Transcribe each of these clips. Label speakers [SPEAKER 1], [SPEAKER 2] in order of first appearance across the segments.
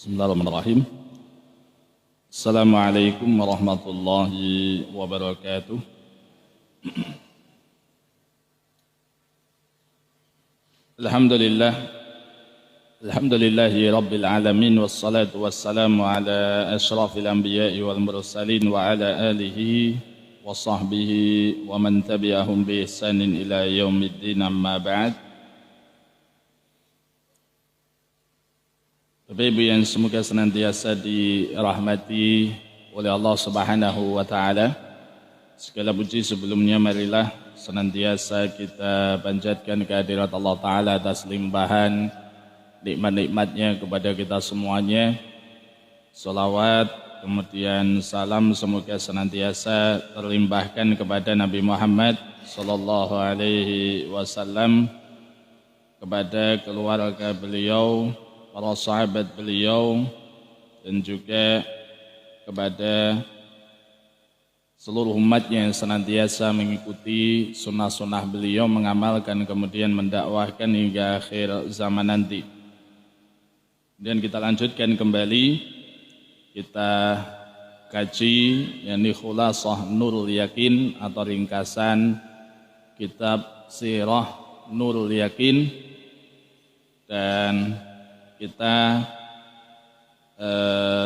[SPEAKER 1] Bismillahirrahmanirrahim. Assalamualaikum warahmatullahi wabarakatuh. Alhamdulillahi rabbil alamin, wassalatu wassalamu ala asyrafil anbiya'i wal mursalin wa ala alihi wa sahbihi wa man tabi'ahum bi ihsanin ila yaumiddin, amma ba'd. Bapak Ibu yang semoga senantiasa dirahmati oleh Allah Subhanahu wa taala. Segala puji sebelumnya marilah senantiasa kita panjatkan kehadirat Allah taala atas limpahan nikmat-nikmatnya kepada kita semuanya. Salawat kemudian salam semoga senantiasa terlimpahkan kepada Nabi Muhammad sallallahu alaihi wasallam, kepada keluarga beliau, para sahabat beliau, dan juga kepada seluruh umatnya yang senantiasa mengikuti sunnah-sunnah beliau, mengamalkan kemudian mendakwahkan hingga akhir zaman nanti. Dan kita lanjutkan kembali, kita kaji yakni Khulasah Nurul Yakin atau ringkasan kitab Sirah Nurul Yakin, dan kita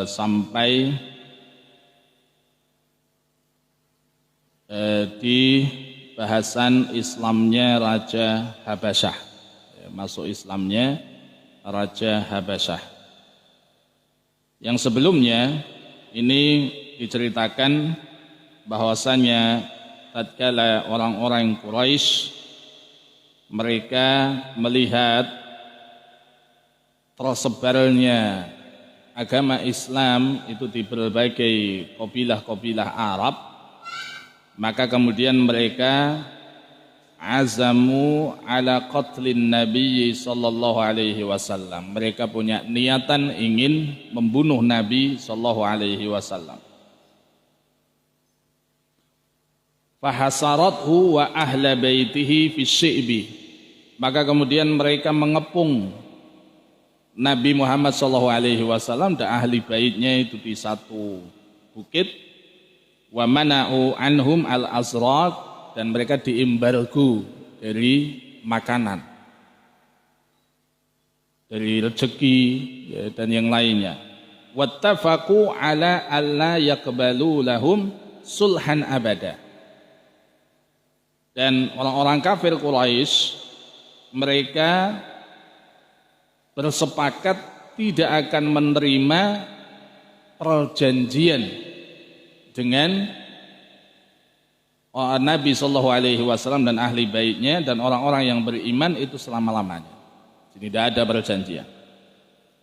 [SPEAKER 1] sampai di bahasan Islamnya Raja Habasyah, masuk Islamnya Raja Habasyah. Yang sebelumnya ini diceritakan bahwasanya tatkala orang-orang Quraisy mereka melihat tersebarnya agama Islam itu di berbagai kabilah-kabilah Arab, maka kemudian mereka azamu ala qatlin Nabi sallallahu alaihi wasallam. Mereka punya niatan ingin membunuh Nabi sallallahu alaihi wasallam. Fahasarathu wa ahla baitihi fi syi'bi. Maka kemudian mereka mengepung Nabi Muhammad SAW dan ahli baitnya itu di satu bukit. Wa mana'u anhum al-azraq, dan mereka diembargo dari makanan, dari rezeki ya, dan yang lainnya. Wattafaqu ala alla yaqbalu lahum sulhan abada. Dan orang-orang kafir Quraisy mereka bersepakat tidak akan menerima perjanjian dengan Nabi sallallahu alaihi wasallam dan ahli baitnya dan orang-orang yang beriman itu selama-lamanya. Jadi tidak ada perjanjian.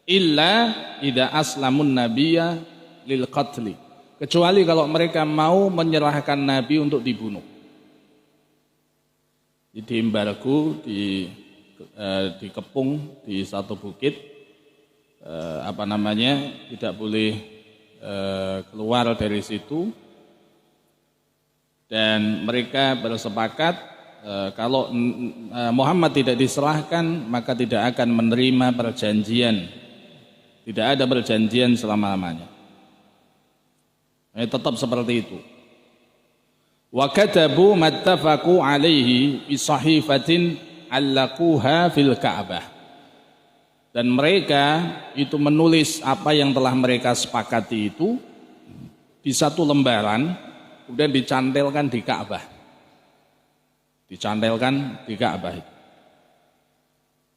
[SPEAKER 1] Illa idza aslamun nabiyya lil qatli. Kecuali kalau mereka mau menyerahkan Nabi untuk dibunuh. Jadi embargo dikepung di satu bukit, tidak boleh keluar dari situ, dan mereka bersepakat kalau Muhammad tidak diserahkan maka tidak akan menerima perjanjian, tidak ada perjanjian selama-lamanya. Tetap seperti itu. Wa katabu mattafaqu alaihi fi sahifatin allaquha fil Ka'bah, dan mereka itu menulis apa yang telah mereka sepakati itu di satu lembaran, kemudian dicantelkan di Ka'bah,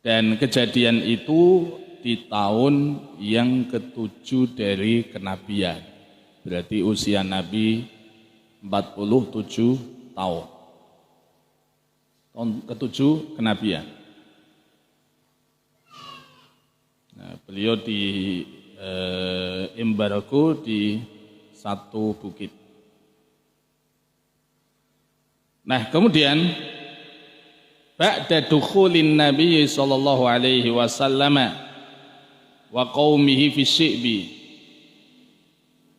[SPEAKER 1] dan kejadian itu di tahun yang ke-7 dari kenabian, berarti usia Nabi 47 tahun. Tahun ke-7 kenabian. Nah, beliau di embargo di satu bukit. Nah, kemudian ba'da dukhulin Nabi sallallahu alaihi wasallam wa qaumihi fi syi'bi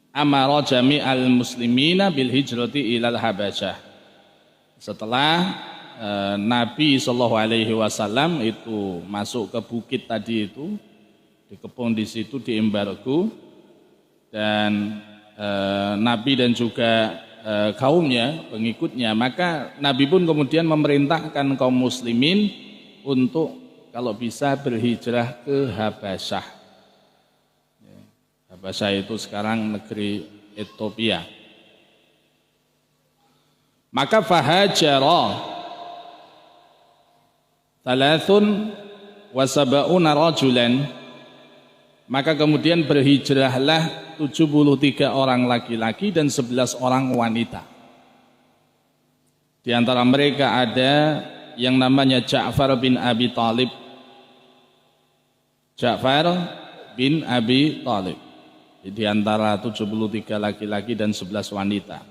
[SPEAKER 1] amara jami'al muslimina bil hijrati ilal Habasyah. Setelah Nabi sallallahu alaihi wasallam itu masuk ke bukit tadi itu dikepung di situ, diembargo, dan Nabi dan juga kaumnya, pengikutnya. Maka Nabi pun kemudian memerintahkan kaum muslimin untuk kalau bisa berhijrah ke Habasyah. Habasyah itu sekarang negeri Ethiopia. Maka fahajara thalathun wa sab'una rajulan, maka kemudian berhijrahlah 73 orang laki-laki dan 11 orang wanita. Di antara mereka ada yang namanya Ja'far bin Abi Thalib. Ja'far bin Abi Thalib. Di antara 73 laki-laki dan 11 wanita.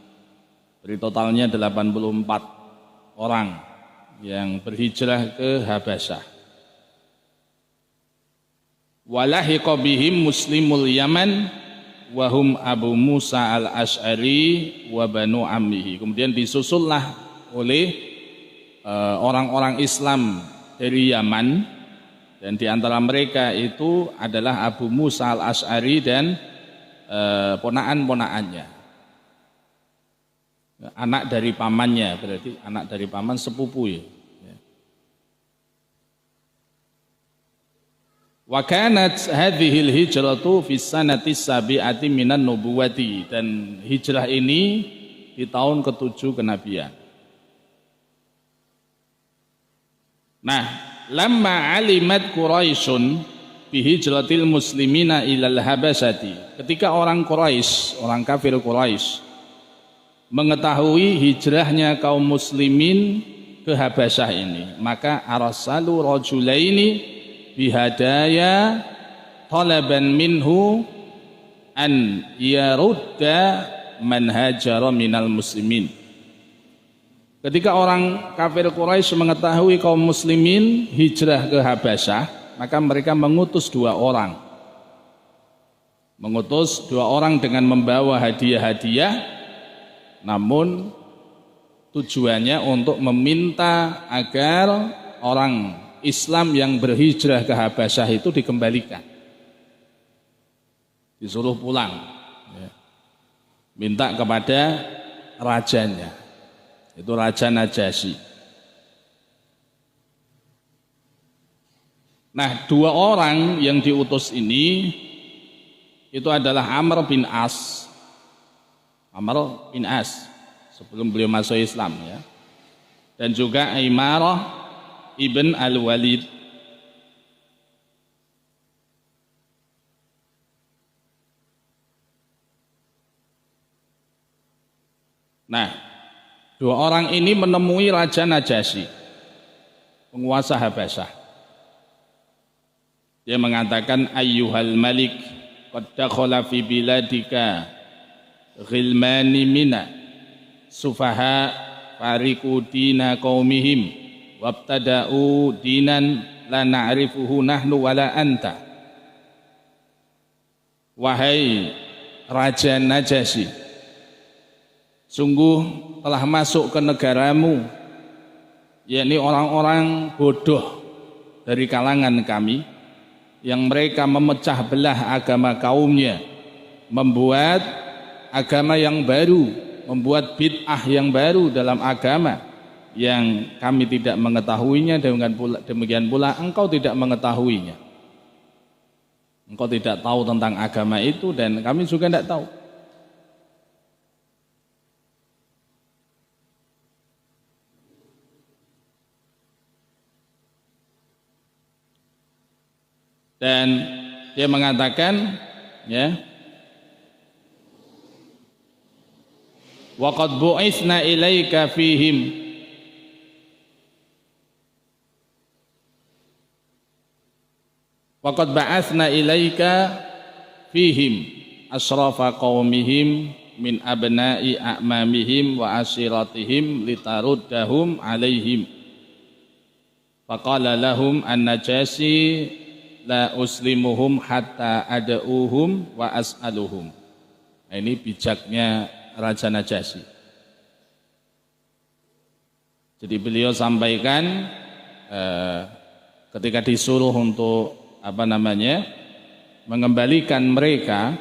[SPEAKER 1] Dari totalnya 84 orang yang berhijrah ke Habasyah. Walahiqa bihim muslimul Yaman wahum Abu Musa al-Ash'ari wa banu ammihi. Kemudian disusullah oleh orang-orang Islam dari Yaman, dan di antara mereka itu adalah Abu Musa al-Ash'ari dan ponaan-ponaannya. Anak dari pamannya, berarti anak dari paman sepupu ya. Wa kanat hadhil hijratu fi sanati sabi'ati minan nubuwati, dan hijrah ini di tahun ke-7 kenabian. Nah, lamma alimat Quraisyun bi hijratil muslimina ilal Habasyati, ketika orang Quraisy, orang kafir Quraisy mengetahui hijrahnya kaum muslimin ke Habasyah ini, maka arsalu rajulaini bihadaya talaban minhu an yarudda man hajara minal muslimin. Ketika orang kafir Quraisy mengetahui kaum muslimin hijrah ke Habasyah, maka mereka mengutus dua orang dengan membawa hadiah-hadiah, namun tujuannya untuk meminta agar orang Islam yang berhijrah ke Habasyah itu dikembalikan, disuruh pulang, minta kepada rajanya, itu Raja Najasyi. Nah, dua orang yang diutus ini itu adalah Amr bin As sebelum beliau masuk Islam ya, dan juga Aimarah ibn al-Walid. Nah, dua orang ini menemui Raja Najasyi, penguasa Habasyah. Dia mengatakan, ayyuhal malik qad dakhala fi biladika ghilmani mina sufaha fariqu dina qaumihim wabtada'u dinan la na'rifuhu nahnu wala anta. Wahai Raja Najasyi, sungguh telah masuk ke negaramu yakni orang-orang bodoh dari kalangan kami yang mereka memecah belah agama kaumnya, membuat agama yang baru, membuat bid'ah yang baru dalam agama yang kami tidak mengetahuinya, demikian pula engkau tidak mengetahuinya. Engkau tidak tahu tentang agama itu dan kami juga tidak tahu. Dan dia mengatakan ya, wa qad bu'itsna ilaika fihim wa qad ba'atsna ilaika fihim asrafa qaumihim min abna'i a'mamihim wa ashiratihim litaruddahum alaihim. Faqala lahum an-Najasyi la uslimuhum hatta ad'uhum wa as'aluhum. Nah, ini bijaknya Raja Najasyi. Jadi beliau sampaikan ketika disuruh untuk mengembalikan mereka,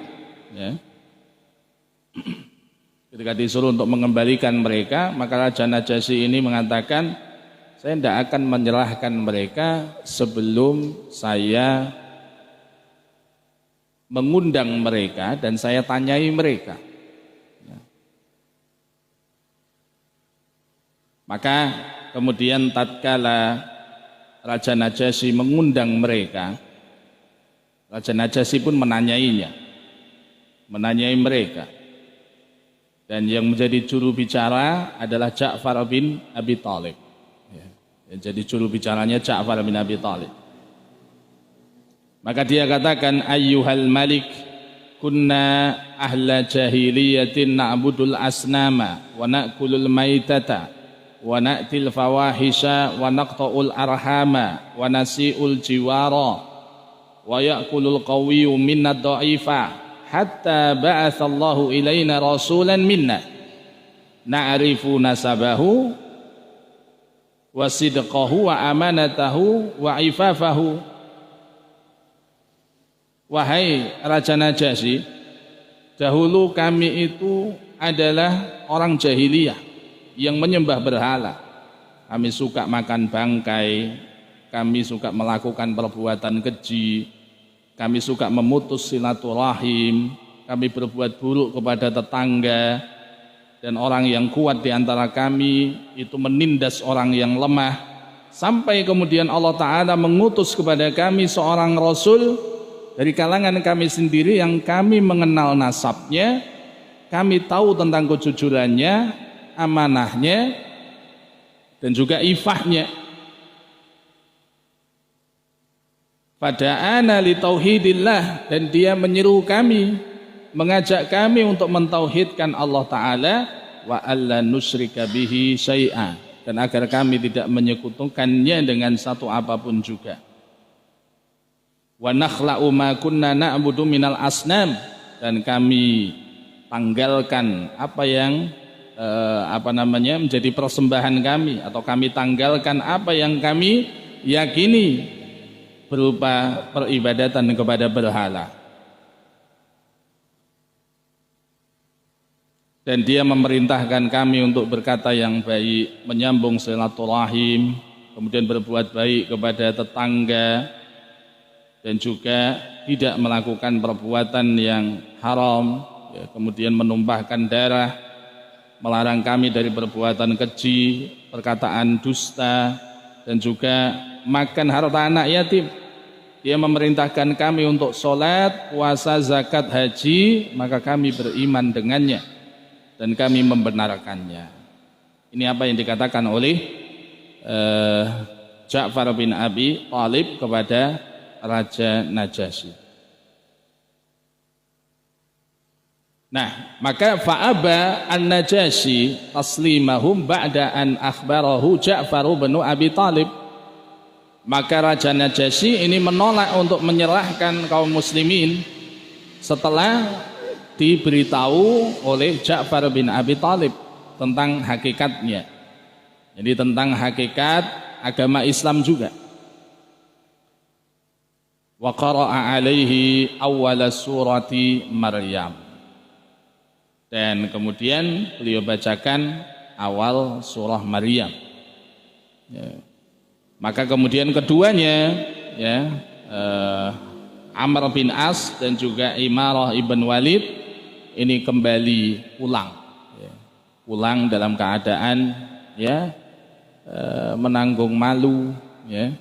[SPEAKER 1] ya. Ketika disuruh untuk mengembalikan mereka, maka Raja Najasyi ini mengatakan, saya tidak akan menyerahkan mereka sebelum saya mengundang mereka dan saya tanyai mereka. Maka kemudian tatkala Raja Najasyi mengundang mereka, Raja Najasyi pun menanyai mereka. Dan yang menjadi juru bicara adalah Ja'far bin Abi Thalib. Jadi juru bicaranya Ja'far bin Abi Thalib. Maka dia katakan, ayyuhal malik, kunna ahla jahiliyatin na'budul asnama wa na'kulul maitata wa na'til fawahisha wa naqta'ul arhama wa nasi'ul jiwara wa ya'kulul qawiyyu minna dha'ifa hatta ba'athallahu ilaina rasulan minna na'rifu nasabahu wa sidqahu wa amanatahu wa ifafahu. Wahai Raja Najasyi, dahulu kami itu adalah orang jahiliyah yang menyembah berhala. Kami suka makan bangkai, kami suka melakukan perbuatan keji, kami suka memutus silaturahim, kami berbuat buruk kepada tetangga, dan orang yang kuat di antara kami itu menindas orang yang lemah, sampai kemudian Allah Ta'ala mengutus kepada kami seorang Rasul dari kalangan kami sendiri yang kami mengenal nasabnya, kami tahu tentang kejujurannya, amanahnya, dan juga ifahnya. Fada'ana li tauhidillah, dan dia menyeru kami, mengajak kami untuk mentauhidkan Allah Ta'ala, wa alla nusyrika bihi syai'a, dan agar kami tidak menyekutukannya dengan satu apapun juga. Wa nakhla'u ma kunna na'budu minal asnam, dan kami tanggalkan apa yang menjadi persembahan kami, atau kami tanggalkan apa yang kami yakini berupa peribadatan kepada berhala. Dan dia memerintahkan kami untuk berkata yang baik, menyambung silaturahim, kemudian berbuat baik kepada tetangga, dan juga tidak melakukan perbuatan yang haram, ya, kemudian menumpahkan darah, melarang kami dari perbuatan keji, perkataan dusta, dan juga makan harta anak yatim. Dia memerintahkan kami untuk sholat, puasa, zakat, haji, maka kami beriman dengannya dan kami membenarkannya. Ini apa yang dikatakan oleh Ja'far bin Abi Thalib kepada Raja Najasyi. Nah, maka fa'aba an-Najasyi taslimahum ba'da an akhbarahu Ja'far bin Abi Thalib. Maka Raja Najasyi ini menolak untuk menyerahkan kaum muslimin setelah diberitahu oleh Ja'far bin Abi Thalib tentang hakikatnya. Jadi tentang hakikat agama Islam juga. Wa qara'a alaihi awwala surati Maryam, dan kemudian beliau bacakan awal surah Maryam, ya. Maka kemudian keduanya, ya, Amr bin As dan juga Imarah ibn Walid ini kembali pulang, ya. Pulang dalam keadaan, ya, menanggung malu, ya.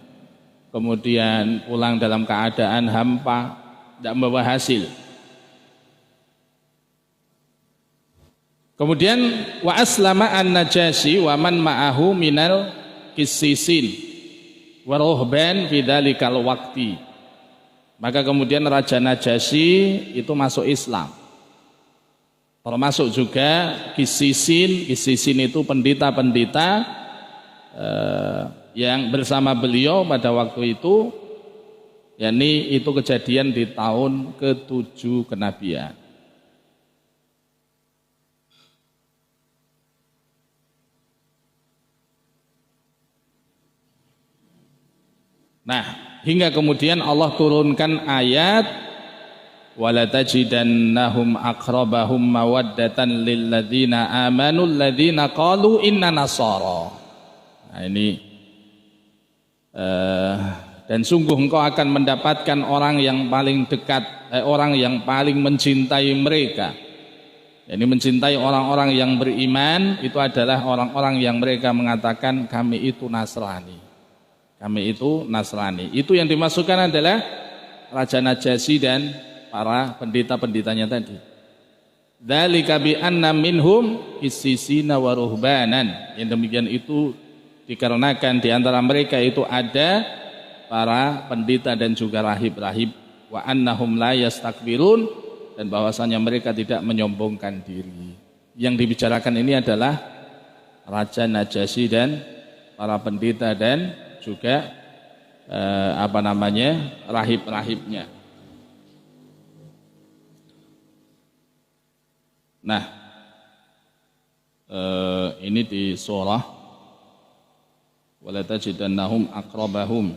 [SPEAKER 1] Kemudian pulang dalam keadaan hampa, tidak membawa hasil. Kemudian wa aslama an-Najasyi wa man ma'ahu minal qissisin wa ruhban fi dzalikal waqti. Maka kemudian Raja Najasyi itu masuk Islam. Termasuk juga qissisin. Qissisin itu pendeta-pendeta yang bersama beliau pada waktu itu, yakni itu kejadian di tahun ke-7 kenabian. Nah, hingga kemudian Allah turunkan ayat walatajidannahum aqrabahum mawaddatan lilladzina amanu alladzina qalu inna nasara. Nah ini dan sungguh engkau akan mendapatkan orang yang paling dekat, orang yang paling mencintai mereka. Ini mencintai orang-orang yang beriman itu adalah orang-orang yang mereka mengatakan kami itu Nasrani. Kami itu Nasrani. Itu yang dimasukkan adalah Raja Najasyi dan para pendeta-pendetanya tadi. Dzalika bi anna minhum qissisina wa ruhbanan. Yang demikian itu dikarenakan di antara mereka itu ada para pendeta dan juga rahib-rahib, wa annahum la yastakbirun, dan bahwasanya mereka tidak menyombongkan diri. Yang dibicarakan ini adalah Raja Najasyi dan para pendeta dan juga rahib-rahibnya. Nah, ini di surah walatajidannahum aqrabahum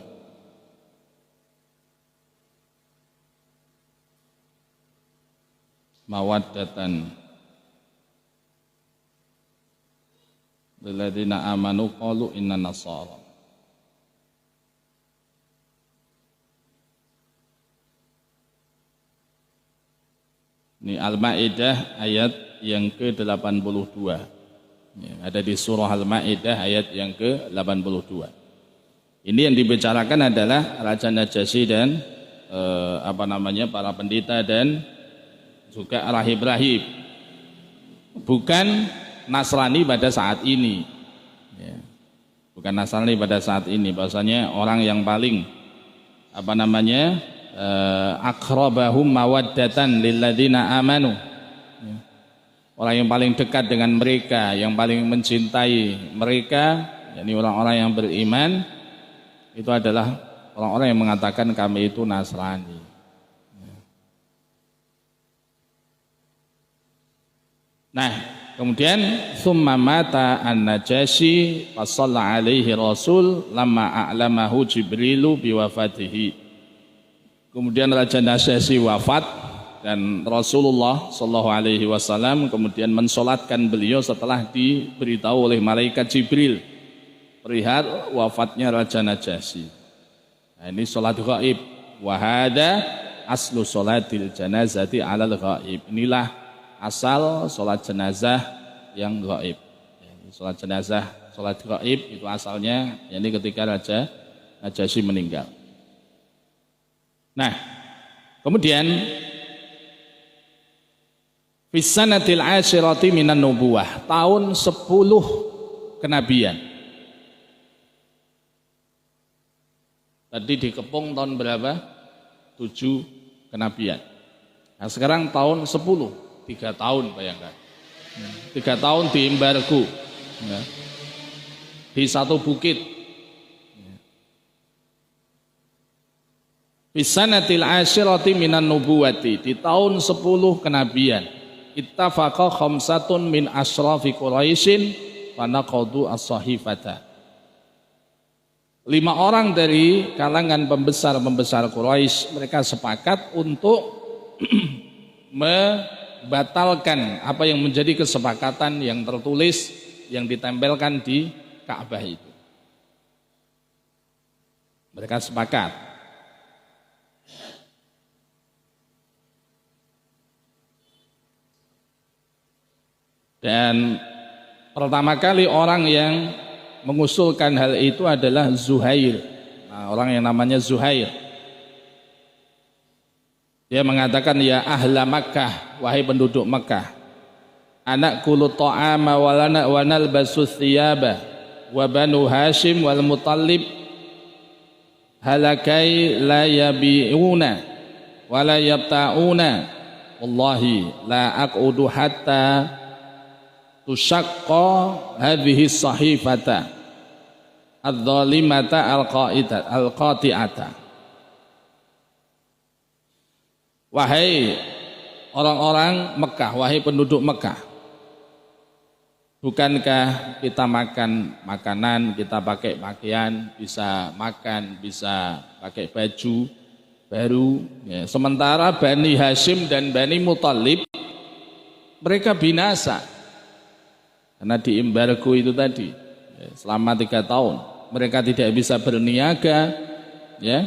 [SPEAKER 1] mawaddatan lilladzina amanu qalu inna nasara. Ini Al-Maidah ayat yang ke-82. Ya, ada di surah Al-Maidah ayat yang ke-82. Ini yang dibicarakan adalah Raja Najasyi dan para pendeta dan juga rahib-rahib, bukan Nasrani pada saat ini. Ya, bukan Nasrani pada saat ini. Bahasanya orang yang paling aqrabahum mawaddatan lilladzina amanu. Orang yang paling dekat dengan mereka, yang paling mencintai mereka, yakni orang-orang yang beriman, itu adalah orang-orang yang mengatakan kami itu Nasrani. Nah, kemudian summa mata an-Najasyi fa shalla alaihi rasul lamma a'lamahu Jibrilu biwafatihi. Kemudian Raja Najasyi wafat dan Rasulullah sallallahu alaihi wasallam kemudian mensolatkan beliau setelah diberitahu oleh malaikat Jibril perihal wafatnya Raja Najasyi. Nah, ini salat ghaib. Wa hada aslu salatil janazati 'alal ghaib. Inilah asal salat jenazah yang ghaib. Salat jenazah, salat ghaib itu asalnya yakni ketika Raja Najasyi meninggal. Nah, kemudian Fisanatil ashirati minan nubuwah, tahun 10 kenabian. Tadi dikepung tahun berapa? 7 kenabian. Nah sekarang tahun 10, 3 tahun bayangkan. 3 tahun di embargo, ya, di satu bukit. Fisanatil ashirati minan nubuwati, di tahun 10 kenabian. Ittafaqa khamsatun min asrafi Quraisyin fanaqadu as-sahifata. 5 orang dari kalangan pembesar-pembesar Quraisy mereka sepakat untuk membatalkan apa yang menjadi kesepakatan yang tertulis yang ditempelkan di Ka'bah itu. Mereka sepakat. Dan pertama kali orang yang mengusulkan hal itu adalah Zuhair. Nah, orang yang namanya Zuhair. Dia mengatakan, ya ahla Makkah, wahai penduduk Makkah, anak kulu ta'ama walana wa nalbasu thiyaba wa banu Hashim wal Muttalib halakai la yabi'una wa la yabta'una wallahi la aqudu hatta tusyaqqa hadhihi sahifata adz-dhalimata al-qati'ata. Wahai orang-orang Mekah, wahai penduduk Mekah, bukankah kita makan makanan, kita pakai pakaian, bisa makan, bisa pakai baju baru. Ya. Sementara Bani Hashim dan Bani Muthalib mereka binasa karena diembargo itu tadi. Ya, selama 3 tahun mereka tidak bisa berniaga, ya,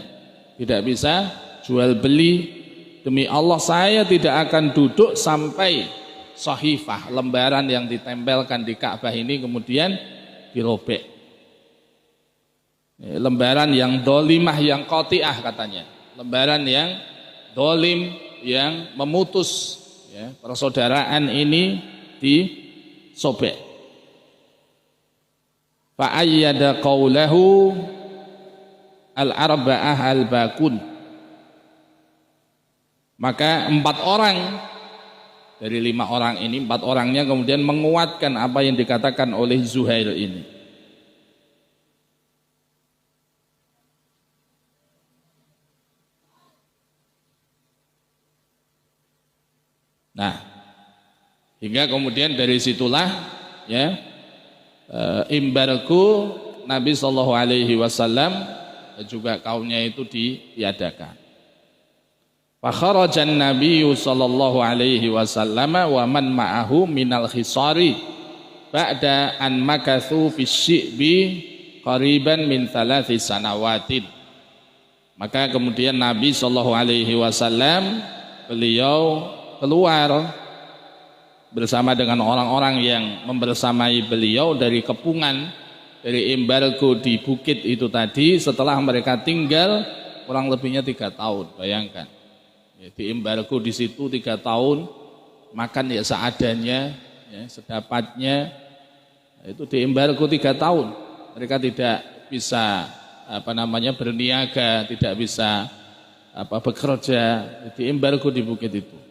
[SPEAKER 1] tidak bisa jual beli. Demi Allah saya tidak akan duduk sampai sahifah, lembaran yang ditempelkan di Ka'bah ini kemudian dirobek. Lembaran yang dolimah, yang qati'ah katanya. Lembaran yang dolim, yang memutus, ya, persaudaraan ini disobek. Fa'ayyada qawlahu al-arba'ah al-bakun. Maka 4 orang dari 5 orang ini, 4 orangnya kemudian menguatkan apa yang dikatakan oleh Zuhair ini. Nah, hingga kemudian dari situlah, ya, embargo Nabi Shallallahu Alaihi Wasallam dan juga kaumnya itu ditiadakan. Fakharajan Nabiyyu sallallahu alaihi wasallam wa man ma'ahu minal khisari ba'da an makathu fi syi'bi qariban min 3 sanawatin. Maka kemudian Nabi sallallahu alaihi wasallam beliau keluar bersama dengan orang-orang yang membersamai beliau dari kepungan, dari embargo di bukit itu tadi, setelah mereka tinggal kurang lebihnya 3 tahun. Bayangkan. Ya, diembargo di situ 3 tahun, makan ya seadanya, ya, sedapatnya. Itu diembargo 3 tahun. Mereka tidak bisa berniaga, tidak bisa bekerja. Diembargo di bukit itu.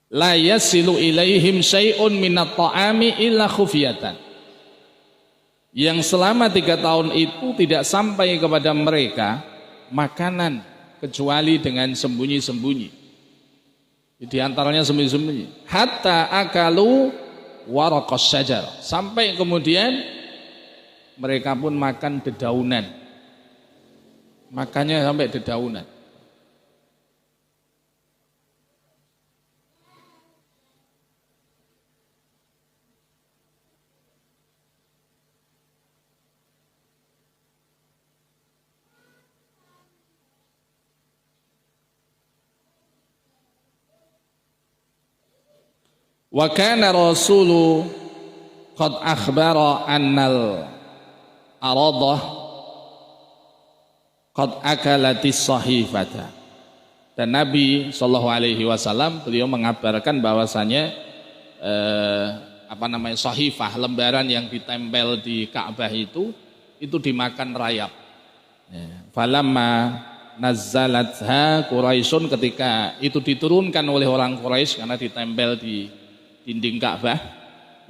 [SPEAKER 1] La yasilu ilaihim syai'un minat ta'ami illa khufiyatan. Yang selama 3 tahun itu tidak sampai kepada mereka makanan kecuali dengan sembunyi-sembunyi. Di antaranya sembunyi-sembunyi. Hatta akalu waraqas syajar. Sampai kemudian mereka pun makan dedaunan. Makannya sampai dedaunan. Wa kana rasulu qad akhbara annal aradah qad akalatis sahifata. Dan Nabi sallallahu alaihi wasallam beliau mengabarkan bahwasanya sahifah, lembaran yang ditempel di Ka'bah itu dimakan rayap. Falamma nazzalatha Quraisyun, ketika itu diturunkan oleh orang Quraisy karena ditempel di dinding Ka'bah,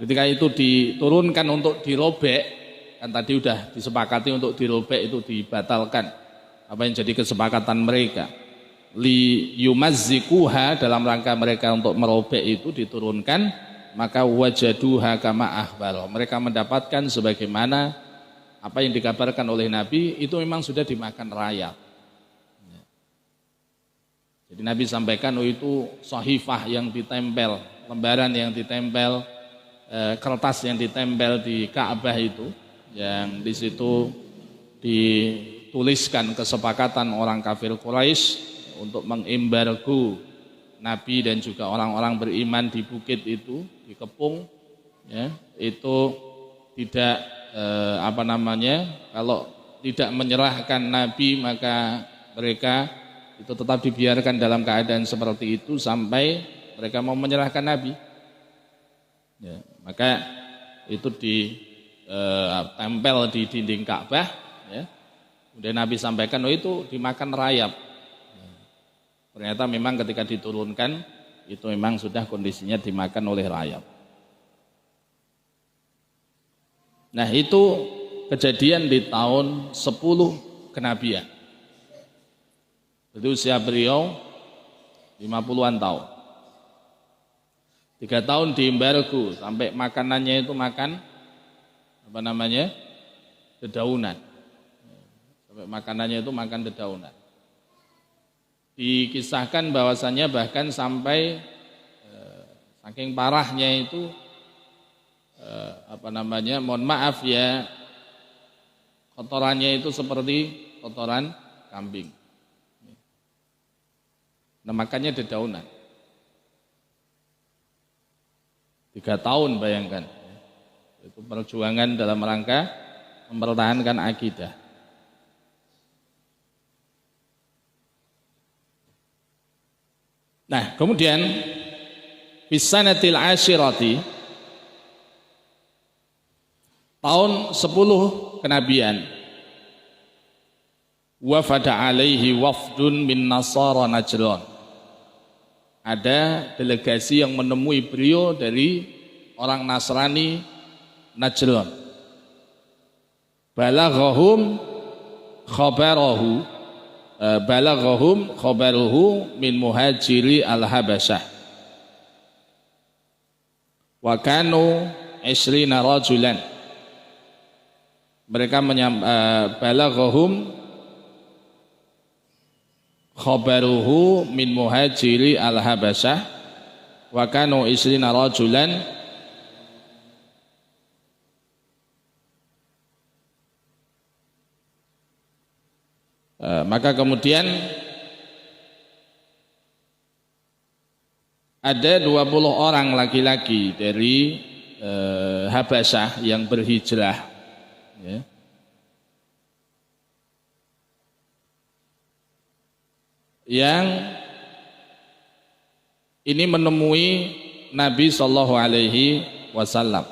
[SPEAKER 1] ketika itu diturunkan untuk dirobek, kan tadi udah disepakati untuk dirobek, itu dibatalkan apa yang jadi kesepakatan mereka, li yumazzikuha, dalam rangka mereka untuk merobek itu diturunkan, maka wajaduha kama akhbaro, mereka mendapatkan sebagaimana apa yang dikabarkan oleh Nabi, itu memang sudah dimakan rayap. Jadi Nabi sampaikan, itu sahifah yang ditempel, lembaran yang ditempel, kertas yang ditempel di Ka'bah itu, yang di situ dituliskan kesepakatan orang kafir Quraisy untuk mengembargo Nabi dan juga orang-orang beriman di bukit itu, dikepung, ya, itu tidak kalau tidak menyerahkan Nabi maka mereka itu tetap dibiarkan dalam keadaan seperti itu sampai mereka mau menyerahkan Nabi. Ya, maka itu ditempel di dinding Ka'bah. Ya. Kemudian Nabi sampaikan, itu dimakan rayap. Ya. Ternyata memang ketika diturunkan itu memang sudah kondisinya dimakan oleh rayap. Nah, itu kejadian di tahun 10 kenabian. Itu usia beliau 50-an tahun. 3 tahun diembargo sampai makanannya itu makan apa namanya? Dedaunan. Sampai makanannya itu makan dedaunan. Dikisahkan bahwasannya bahkan sampai saking parahnya itu apa namanya? Mohon maaf ya, kotorannya itu seperti kotoran kambing. Nah, makannya dedaunan. 3 tahun bayangkan. Itu perjuangan dalam rangka mempertahankan akidah. Nah, kemudian bisanatil ashirati, tahun 10 kenabian, wafada alaihi wafdun min nasara Najran. Ada delegasi yang menemui beliau dari orang Nasrani Najran. Balaghahum khabaruhu min muhajiri al-Habasyah. Wa kanu 20 rajulan. Mereka balaghahum khabaruhu min muhajiri al-Habasyah wa kanu 20 rajulan. Maka kemudian ada 20 orang laki-laki dari Habasyah yang berhijrah, ya. Yang ini menemui Nabi Shallallahu Alaihi Wasallam.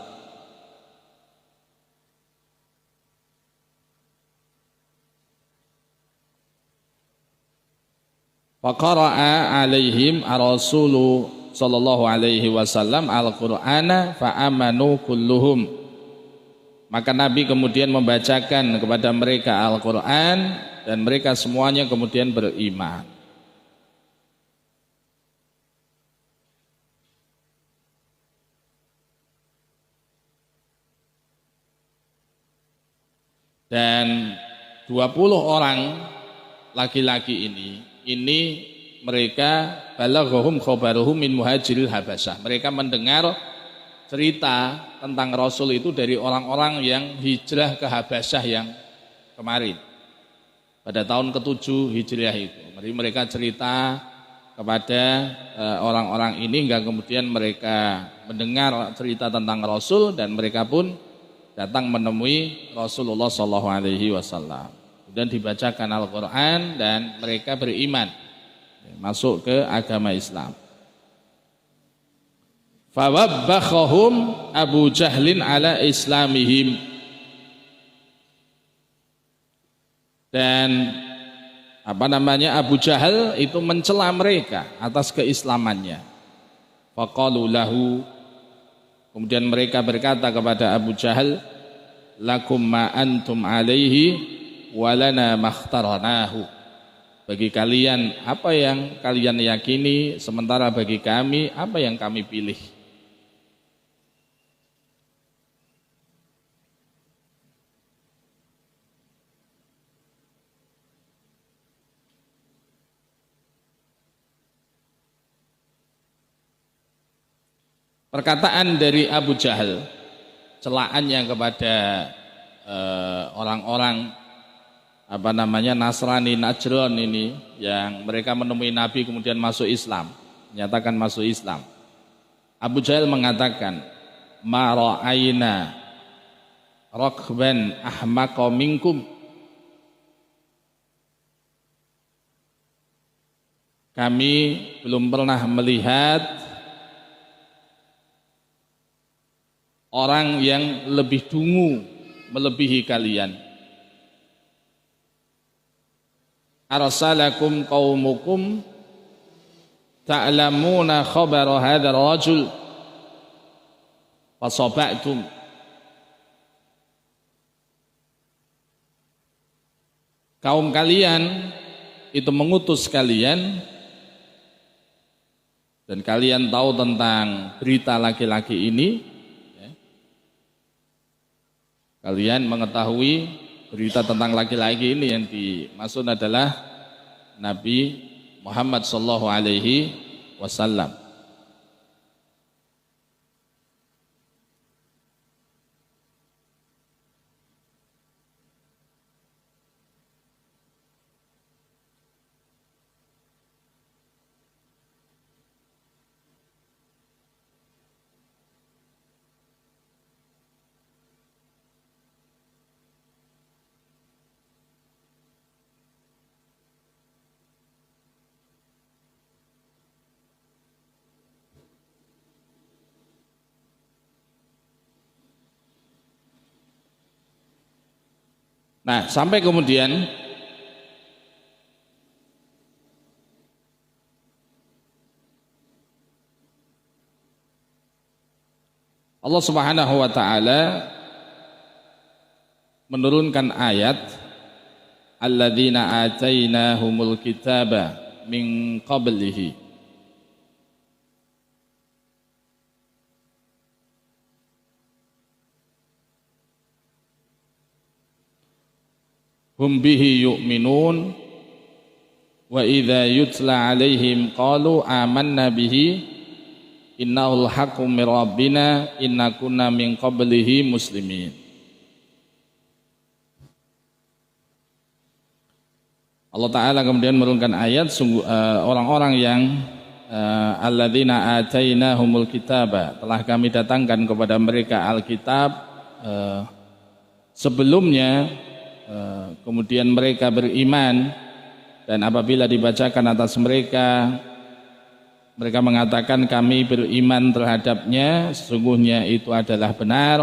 [SPEAKER 1] Faqara'a alaihim ar-rasulu Shallallahu Alaihi Wasallam al-Qur'ana fa'amanu kulluhum. Maka Nabi kemudian membacakan kepada mereka Al-Quran dan mereka semuanya kemudian beriman. Dan 20 orang laki-laki ini mereka balaghahum khabaruhum min muhajiril Habasyah. Mereka mendengar cerita tentang Rasul itu dari orang-orang yang hijrah ke Habasyah yang kemarin pada tahun ke-7 Hijriah itu. Jadi mereka cerita kepada orang-orang ini hingga kemudian mereka mendengar cerita tentang Rasul dan mereka pun datang menemui Rasulullah SAW. Kemudian dibacakan Al-Quran dan mereka beriman, masuk ke agama Islam. Fawabbakhahum Abu Jahlin ala islamihim. Dan Abu Jahal itu mencela mereka atas keislamannya. Faqalu lahu, kemudian mereka berkata kepada Abu Jahal, lakum ma antum alaihi walana makhtaranahu. Bagi kalian apa yang kalian yakini, sementara bagi kami apa yang kami pilih. Perkataan dari Abu Jahal, celaannya kepada orang-orang Nasrani Najran ini yang mereka menemui Nabi kemudian masuk Islam, menyatakan masuk Islam. Abu Jahal mengatakan, ma ra'ayna rakban ahmaqa minkum. Kami belum pernah melihat orang yang lebih dungu melebihi kalian. Arsalakum qaumukum ta'lamuna khabara hadzal rajul fasaba'tum. Kaum kalian itu mengutus kalian Dan kalian tahu tentang berita laki-laki ini, ya. Kalian mengetahui berita tentang laki-laki ini yang dimaksud adalah Nabi Muhammad sallallahu alaihi wasallam. Nah, sampai kemudian Allah Subhanahu wa taala menurunkan ayat alladzina atainahumul kitaba min qablihi hum bihi yu'minun wa idza yutla alaihim qalu amanna bihi innahul haqqu mir rabbina inna kunna min qablihi muslimin. Allah Ta'ala kemudian menurunkan ayat orang-orang yang alladzina atainahumul kitaba, telah kami datangkan kepada mereka Alkitab sebelumnya, kemudian mereka beriman, dan apabila dibacakan atas mereka, mereka mengatakan kami beriman terhadapnya, sesungguhnya itu adalah benar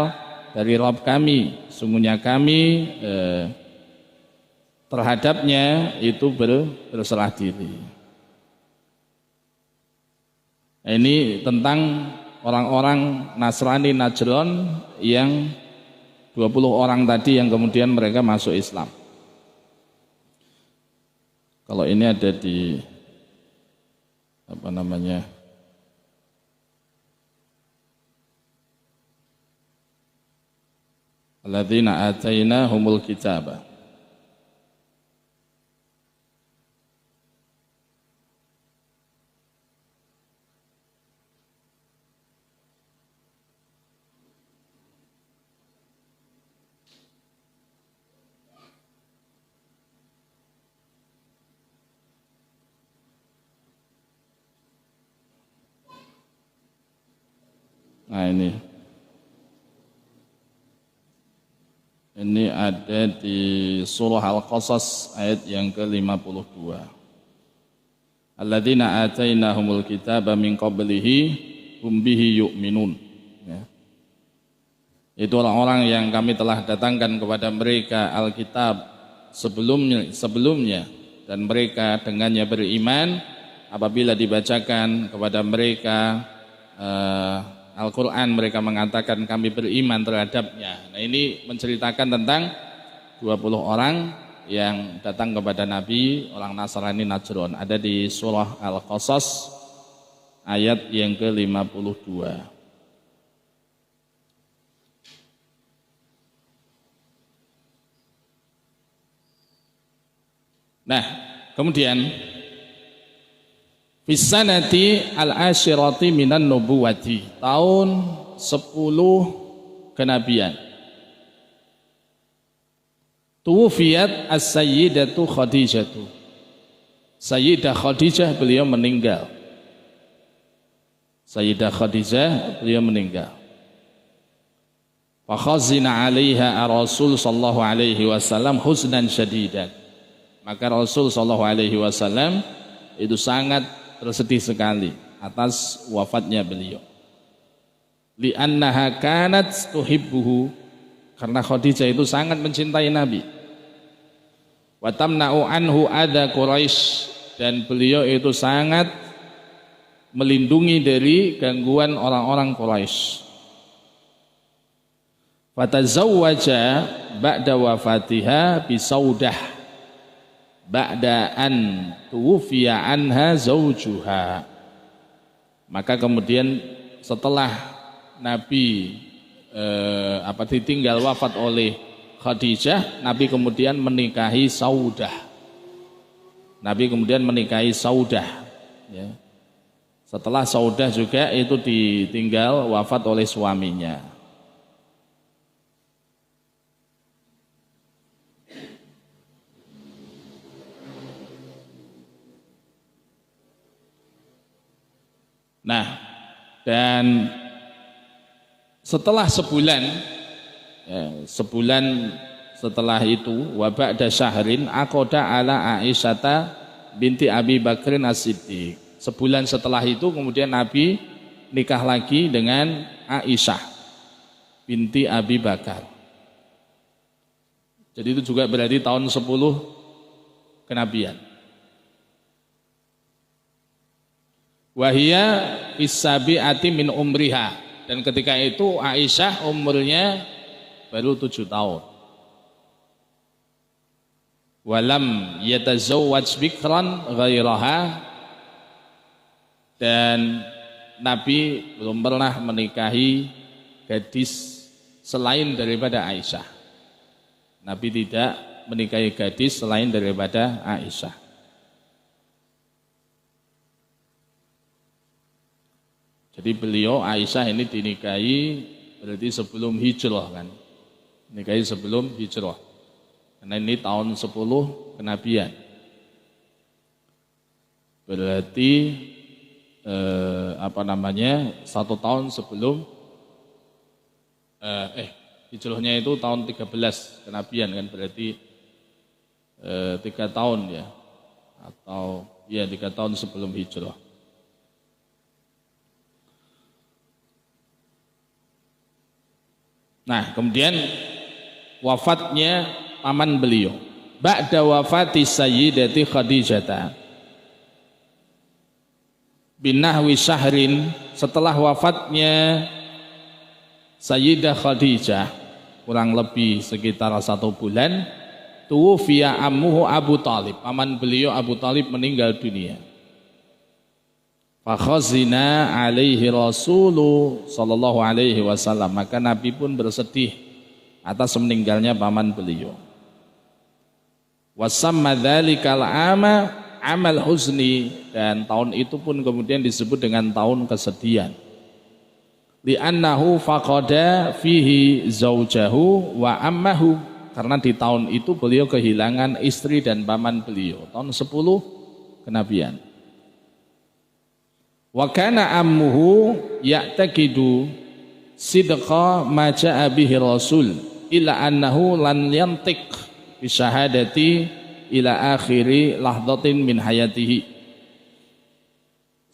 [SPEAKER 1] dari Rabb kami, sesungguhnya kami terhadapnya itu berserah diri. Ini tentang orang-orang Nasrani Najran yang 20 orang tadi yang kemudian mereka masuk Islam. Kalau ini ada di apa namanya? Alladzina atainahumul kitaba. Nah ini ada di surah Al-Qasas ayat yang ke-52. Alladzina atainahumul kitaba min qablihi hum bihi yu'minun. Ya. Itu orang-orang yang kami telah datangkan kepada mereka Alkitab sebelumnya dan mereka dengannya beriman apabila dibacakan kepada mereka Al-Quran, mereka mengatakan kami beriman terhadapnya. Nah, ini menceritakan tentang 20 orang yang datang kepada Nabi, orang Nasrani Najran. Ada di surah Al-Qasas ayat yang ke-52. Nah, kemudian Fisanati al-ashirati minan nubuwati, tahun 10 kenabian. Tuwufiyat as-sayyidatu Khadijatu. Sayyidah Khadijah beliau meninggal. Sayyidah Khadijah beliau meninggal. Fakhazina 'alaiha ar-Rasul sallallahu alaihi wasallam huznan syadidan. Maka Rasul sallallahu alaihi wasallam itu sangat tersedih sekali atas wafatnya beliau. Li'annaha kanat tuhibbuhu, karena Khadijah itu sangat mencintai Nabi. Wa tamna'u anhu adza Quraisy, dan beliau itu sangat melindungi dari gangguan orang-orang Quraisy. Fatazawwaja ba'da wafatiha bi Saudah ba'da an tuwfiya anha zawjuha. Maka kemudian setelah Nabi ditinggal wafat oleh Khadijah, Nabi kemudian menikahi Saudah. Ya. Setelah Saudah juga itu ditinggal wafat oleh suaminya. Nah, dan setelah sebulan setelah itu wa ba'da syahrin aqada ala Aisyata binti Abi Bakrin As-Siddiq. Sebulan setelah itu kemudian Nabi nikah lagi dengan Aisyah binti Abi Bakar. Jadi itu juga berarti tahun 10 kenabian. Wahia isabi'ati min umriha, dan ketika itu Aisyah umurnya baru 7 tahun. Walam yatazawwaj bikran ghairaha, dan Nabi belum pernah menikahi gadis selain daripada Aisyah. Nabi tidak menikahi gadis selain daripada Aisyah. Jadi beliau Aisyah ini dinikahi berarti sebelum hijrah kan. Nikahi sebelum hijrah. Karena ini tahun 10 kenabian. Berarti 1 tahun sebelum hijrahnya itu tahun 13 kenabian kan, berarti 3 tahun ya. Atau ya 3 tahun sebelum hijrah. Nah, kemudian wafatnya paman beliau. Ba'da wafati Sayyidati Khadijah binahwi syahrin, setelah wafatnya Sayyidah Khadijah kurang lebih sekitar 1 bulan, tuwfiya ammuhu Abu Talib, paman beliau Abu Talib meninggal dunia. Fakhazina alaihi Rasulu sallallahu alaihi wasallam, maka Nabi pun bersedih atas meninggalnya paman beliau. Wasamma dzalikal ama amal huzni, dan tahun itu pun kemudian disebut dengan tahun kesedihan. Li'annahu faqada fihi zaujahu wa ammahu, karena di tahun itu beliau kehilangan istri dan paman beliau, tahun 10 kenabian. Wa kana ammuhu ya'taqidu sidqa ma ja'a bihi rasul illa annahu lan yantiq bi syahadati ila akhiri lahdatin min hayatihi.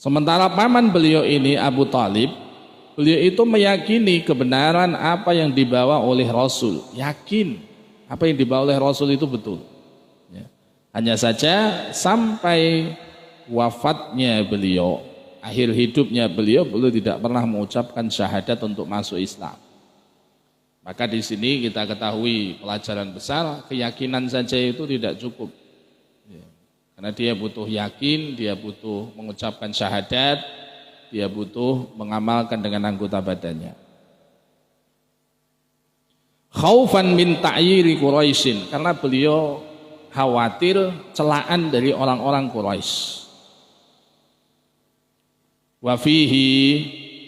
[SPEAKER 1] Sementara paman beliau ini Abu Talib, beliau itu meyakini kebenaran apa yang dibawa oleh Rasul, yakin apa yang dibawa oleh Rasul itu betul ya. Hanya saja sampai wafatnya beliau, akhir hidupnya beliau tidak pernah mengucapkan syahadat untuk masuk Islam. Maka di sini kita ketahui pelajaran besar, keyakinan saja itu tidak cukup. Ya. Karena dia butuh yakin, dia butuh mengucapkan syahadat, dia butuh mengamalkan dengan anggota badannya. Khaufan min ta'yiri Quraisyin, karena beliau khawatir celaan dari orang-orang Quraisy. Wa fihi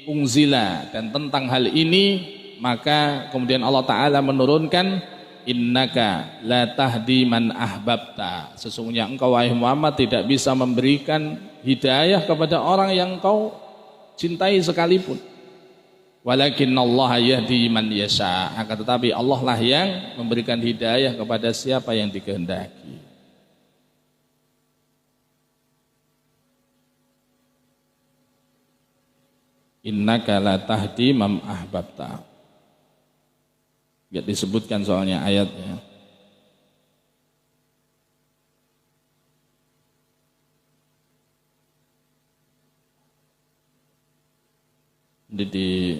[SPEAKER 1] unzila, dan tentang hal ini maka kemudian Allah Ta'ala menurunkan innaka la tahdi man ahbabta, sesungguhnya engkau wahai Muhammad tidak bisa memberikan hidayah kepada orang yang engkau cintai sekalipun. Walakinnallaha yahdi man yasha, akan tetapi Allah lah yang memberikan hidayah kepada siapa yang dikehendaki. Innaka la tahdi man ahbabta. Enggak disebutkan soalnya ayatnya. Di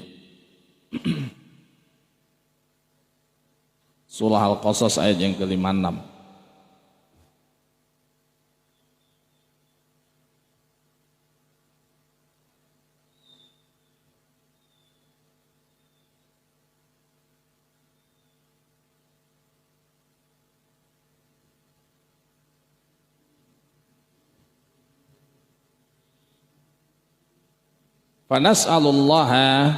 [SPEAKER 1] Surah Al-Qasas ayat yang ke-56. Fanas'alullaha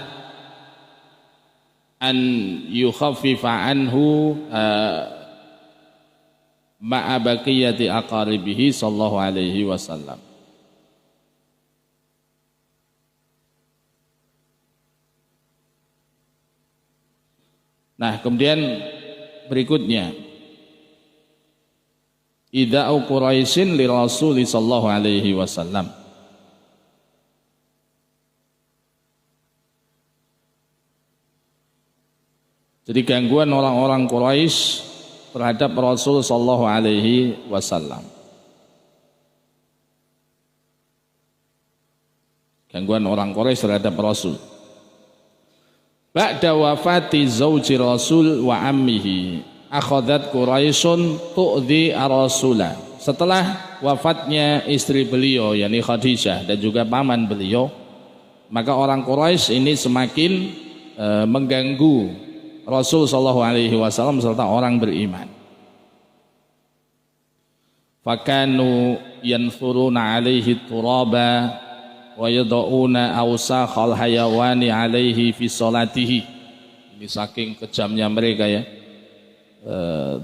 [SPEAKER 1] an yukhaffifa anhu ma'a baqiyati aqaribihi sallallahu alaihi wasallam. Nah, kemudian berikutnya ida'u Quraisyin li Rasul sallallahu alaihi wasallam. Jadi gangguan orang-orang Quraisy terhadap Rasul sallallahu alaihi wasallam. Gangguan orang Quraisy terhadap Rasul. Ba'da wafati zauji Rasul wa ammihi akhadhat Quraisyun tu'dhi ar-rasula. Setelah wafatnya istri beliau yakni Khadijah dan juga paman beliau, maka orang Quraisy ini semakin mengganggu Rasul sallallahu alaihi wasallam serta orang beriman. Fakanu yanfuruna alaihi turaba wa yad'una awsakhal hayawani alaihi fi salatihi. Ini saking kejamnya mereka ya.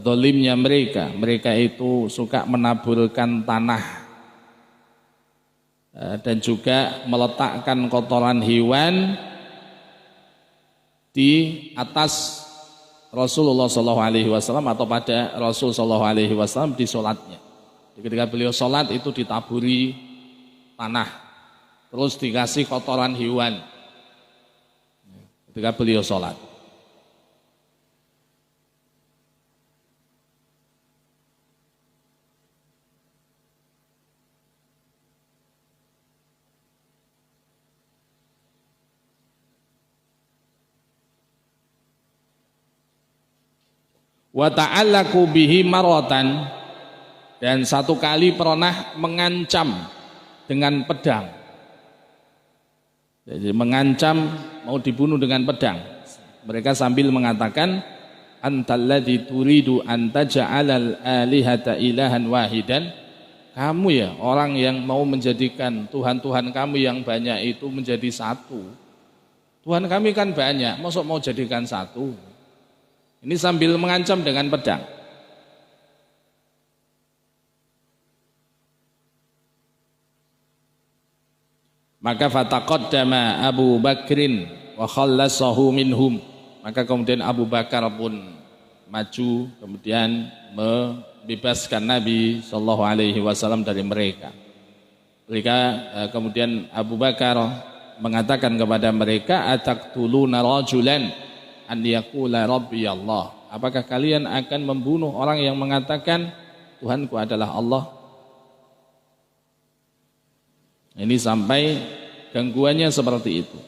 [SPEAKER 1] Dolimnya mereka itu suka menaburkan tanah dan juga meletakkan kotoran hewan di atas Rasulullah SAW atau pada Rasul SAW di sholatnya. Ketika beliau sholat itu ditaburi tanah, terus dikasih kotoran hewan ketika beliau sholat. Wa ta'allaku bihi maratan, dan satu kali pernah mengancam dengan pedang. Jadi mengancam mau dibunuh dengan pedang. Mereka sambil mengatakan antalladzi turidu an taj'alal alihata ilahan wahidan. Kamu ya orang yang mau menjadikan Tuhan-Tuhan kamu yang banyak itu menjadi satu. Tuhan kami kan banyak, masa mau jadikan satu? Ini sambil mengancam dengan pedang. Maka fataqaddama Abu Bakrin wa khallasahu minhum. Maka kemudian Abu Bakar pun maju kemudian membebaskan Nabi sallallahu alaihi wasallam dari mereka. Kemudian Abu Bakar mengatakan kepada mereka, ataqtuluna rajulan an yaqula rabbi Allah. Apakah kalian akan membunuh orang yang mengatakan Tuhanku adalah Allah? Ini sampai gangguannya seperti itu.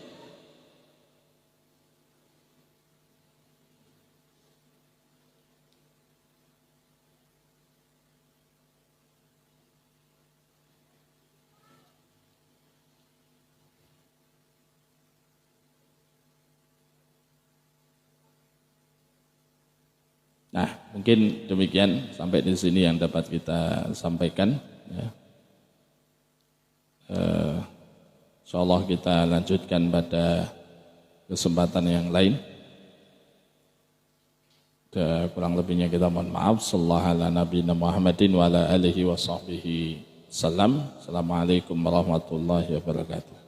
[SPEAKER 1] Nah, mungkin demikian sampai di sini yang dapat kita sampaikan. Ya. Insyaallah kita lanjutkan pada kesempatan yang lain. Kurang lebihnya kita mohon maaf. Sallallahu ala nabiyina Muhammadin wa ala alihi wa sahbihi salam. Assalamualaikum warahmatullahi wabarakatuh.